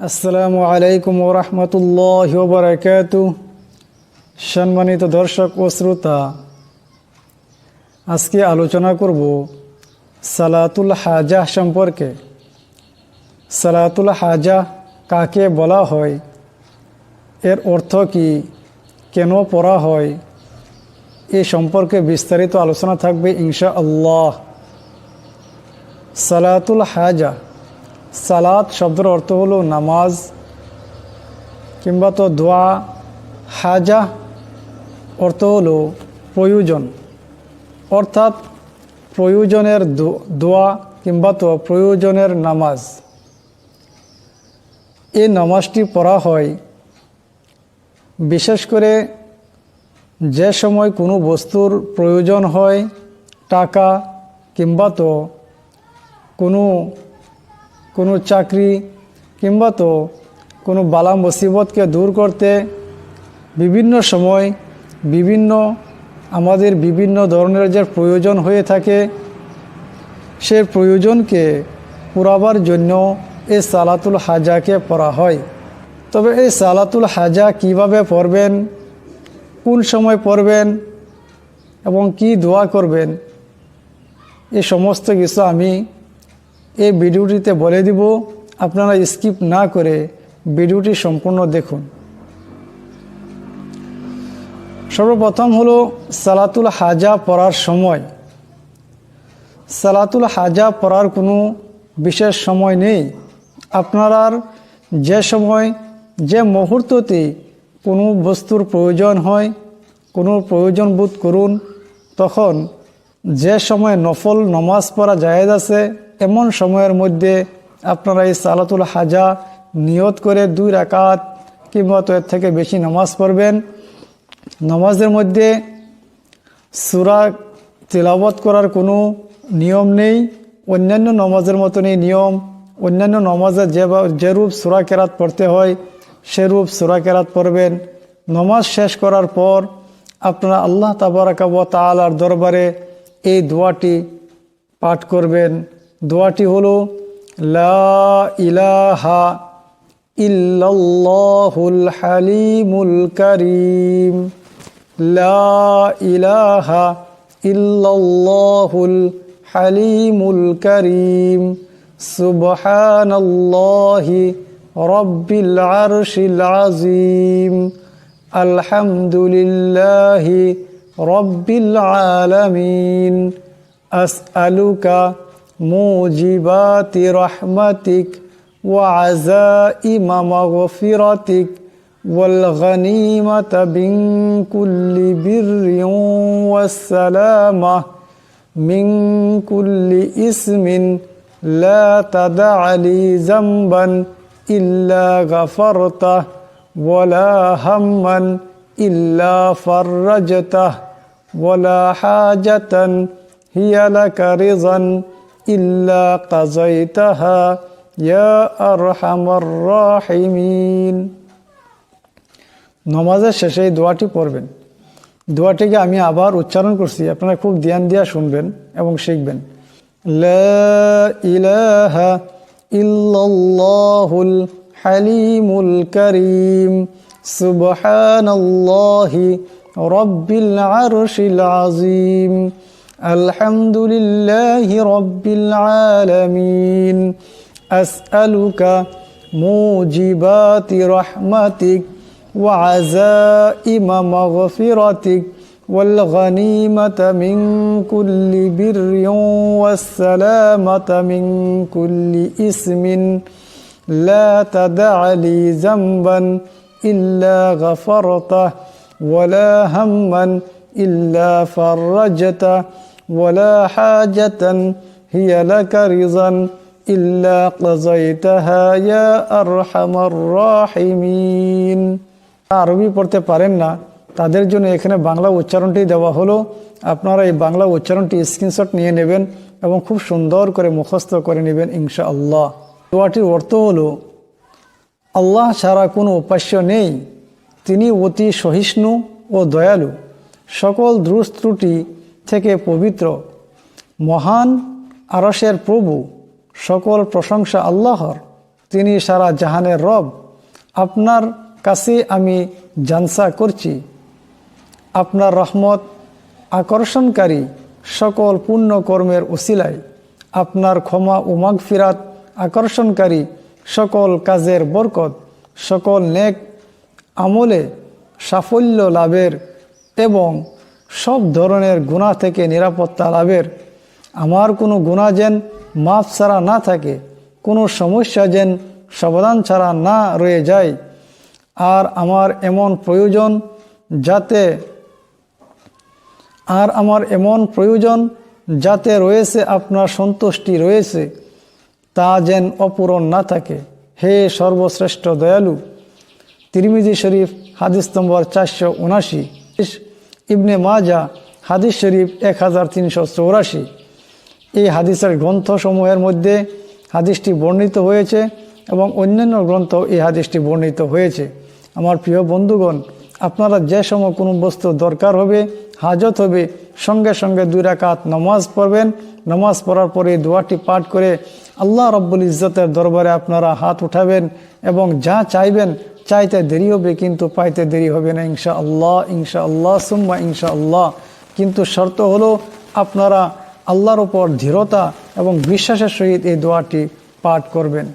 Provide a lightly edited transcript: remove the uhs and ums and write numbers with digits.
আসসালামু আলাইকুম ওয়া রাহমাতুল্লাহি ওয়া বারাকাতুহু। সম্মানিত দর্শক ও শ্রোতা, আজকে আলোচনা করব সালাতুল হাজাহ সম্পর্কে। সালাতুল হাজাহ কাকে বলা হয়, এর অর্থ কি, কেন পড়া হয়, এ সম্পর্কে বিস্তারিত আলোচনা থাকবে ইনশাআল্লাহ। সালাতুল হাজাহ, সালাত শব্দের অর্থ হলো নামাজ কিংবা তো দোয়া। হাজাহ অর্থ হলো প্রয়োজন, অর্থাৎ প্রয়োজনের দোয়া কিংবা তো প্রয়োজনের নামাজ। এই নামাজটি পড়া হয় বিশেষ করে যে সময় কোনো বস্তুর প্রয়োজন হয়, টাকা কিংবা তো কোনো চাকরি কিংবা তো কোনো বালা মুসিবতকে দূর করতে বিভিন্ন সময় আমাদের বিভিন্ন ধরনের যে প্রয়োজন হয়ে থাকে, সে প্রয়োজনকে পুরাবার জন্য এই সালাতুল হাজাকে পড়া হয়। তবে এই সালাতুল হাজা কিভাবে পড়বেন, কোন সময় পড়বেন এবং কি দোয়া করবেন, এই সমস্ত কিছু আমি এই ভিডিওটিতে বলে দিব। আপনারা স্কিপ না করে ভিডিওটি সম্পূর্ণ দেখুন। সর্বপ্রথম হলো সালাতুল হাজা পড়ার সময়। সালাতুল হাজা পড়ার কোনো বিশেষ সময় নেই। আপনার যে সময় যে মুহূর্ততে কোনো বস্তুর প্রয়োজন হয়, কোনো প্রয়োজন বোধ করুন, তখন যে সময় নফল নামাজ পড়া জায়েজ আছে, এমন সময়ের মধ্যে আপনারা এই সালাতুল হাজা নিয়ত করে 2 রাকাত কিংবা তো এর থেকে বেশি নামাজ পড়বেন। নামাজের মধ্যে সূরা তিলাওয়াত করার কোনো নিয়ম নেই, অন্যান্য নামাজের মতনই নিয়ম। অন্যান্য নামাজে যে রূপ সূরা কেরাত পড়তে হয় সেরূপ সূরা কেরাত পড়বেন। নামাজ শেষ করার পর আপনারা আল্লাহ তাবারাকা ওয়া তাআলার দরবারে এই দোয়াটি পাঠ করবেন। দোয়াটি হলো লা ইলাহা ইল্লাল্লাহুল হালিমুল কারীম, লা ইলাহা ইল্লাল্লাহুল হালিমুল কারীম, সুবহানাল্লাহি রাব্বিল আরশিল আযীম, আলহামদুলিল্লাহি রাব্বিল আলামিন, আসআলুকা মুজিবাতি রাহমাতিক ওয়া আযাইমা মাগফিরাতিক ওয়াল গনিমাতা মিন কুল্লি বিররিন ওয়াস সালামাহ মিন কুল্লি ইসমিন লা তাদা লি যামবান ইল্লা গাফারতাহ ওয়ালা হাম্মান ইল্লা ফাররাজতাহ ওয়ালা হাজাতান হিয়া লাকা রিযান ইল্লা কাযাইতাহা ইয়া আরহামার রাহিমিন। নামাজের শেষে এই দোয়াটি পড়বেন। দোয়াটিকে আমি আবার উচ্চারণ করছি, আপনারা খুব ধ্যান দিয়ে শুনবেন এবং শিখবেন। লা ইলাহা ইল্লাল্লাহুল হালিমুল কারীম, সুবহানাল্লাহি রাব্বিল আরশিল আযীম, আলহামদুলিল্লাহি রাব্বিল আলামিন, আসআলুকা মুজিবাতি রাহমাতিক ওয়া আযাইমা মাগফিরাতিক ওয়াল গনিমাতা মিন কুল্লি বিররিন ওয়াস সালামাতা মিন কুল্লি ইসমিন লা তাদা লি যামবান ইল্লা গাফারতাহ ওয়ালা হাম্মান ইল্লা ফাররাজতাহ ওয়ালা হাজাতান হিয়া লাকা রিযান ইল্লা কাযাইতাহা ইয়া আরহামার রাহিমিন। আরবি পড়তে পারেন না, তাদের জন্য এখানে বাংলা উচ্চারণটি দেওয়া হলো। আপনারা এই বাংলা উচ্চারণটি স্ক্রিনশট নিয়ে নেবেন এবং খুব সুন্দর করে মুখস্থ করে নেবেন ইনশাআল্লাহ। দোয়াটির অর্থ হলো, আল্লাহ ছাড়া কোনো উপাস্য নেই, তিনি অতি সহিষ্ণু ও দয়ালু, সকল দোষ ত্রুটি থেকে পবিত্র, মহান আরশের প্রভু, সকল প্রশংসা আল্লাহর, তিনি সারা জাহানের রব। আপনার কাছে আমি জানসা করছি, আপনার রহমত আকর্ষণকারী সকল পুণ্য কর্মের উসিলায়, আপনার ক্ষমা ও মাগফিরাত আকর্ষণকারী সকল কাজের বরকত, সকল নেক আমলে সাফল্য লাভের এবং সব ধরনের গুনাহ থেকে নিরাপত্তা লাভের। আমার কোনো গুনাহ যেন মাফ ছাড়া না থাকে, কোনো সমস্যা যেন সমাধান ছাড়া না রয়ে যায়। আর আমার এমন প্রয়োজন যাতে রয়েছে আপনার সন্তুষ্টি রয়েছে, তা যেন অপূরণ না থাকে। হে সর্বশ্রেষ্ঠ দয়ালু। তিরমিজি শরীফ হাদিস নম্বর 479, ইবনে মাজা হাদিস শরীফ 1384। এই হাদিসের গ্রন্থসমূহের মধ্যে হাদিসটি বর্ণিত হয়েছে এবং অন্যান্য গ্রন্থ এই হাদিসটি বর্ণিত হয়েছে। আমার প্রিয় বন্ধুগণ, আপনারা যে সময় কোনো বস্তু দরকার হবে, হাজত হবে, সঙ্গে সঙ্গে 2 রাকাত নামাজ পড়বেন। নামাজ পড়ার পরে দোয়াটি পাঠ করে আল্লাহ রব্বুল ইজ্জতের দরবারে আপনারা হাত উঠাবেন এবং যা চাইবেন, চাইতে দেরি হবে কিন্তু পাইতে দেরি হবে না, ইনশাআল্লাহ, ইনশাআল্লাহ, সুম্মা ইনশাআল্লাহ। কিন্তু শর্ত হলো আপনারা আল্লাহর উপর দৃঢ়তা এবং বিশ্বাসের সহিত এই দোয়াটি পাঠ করবেন।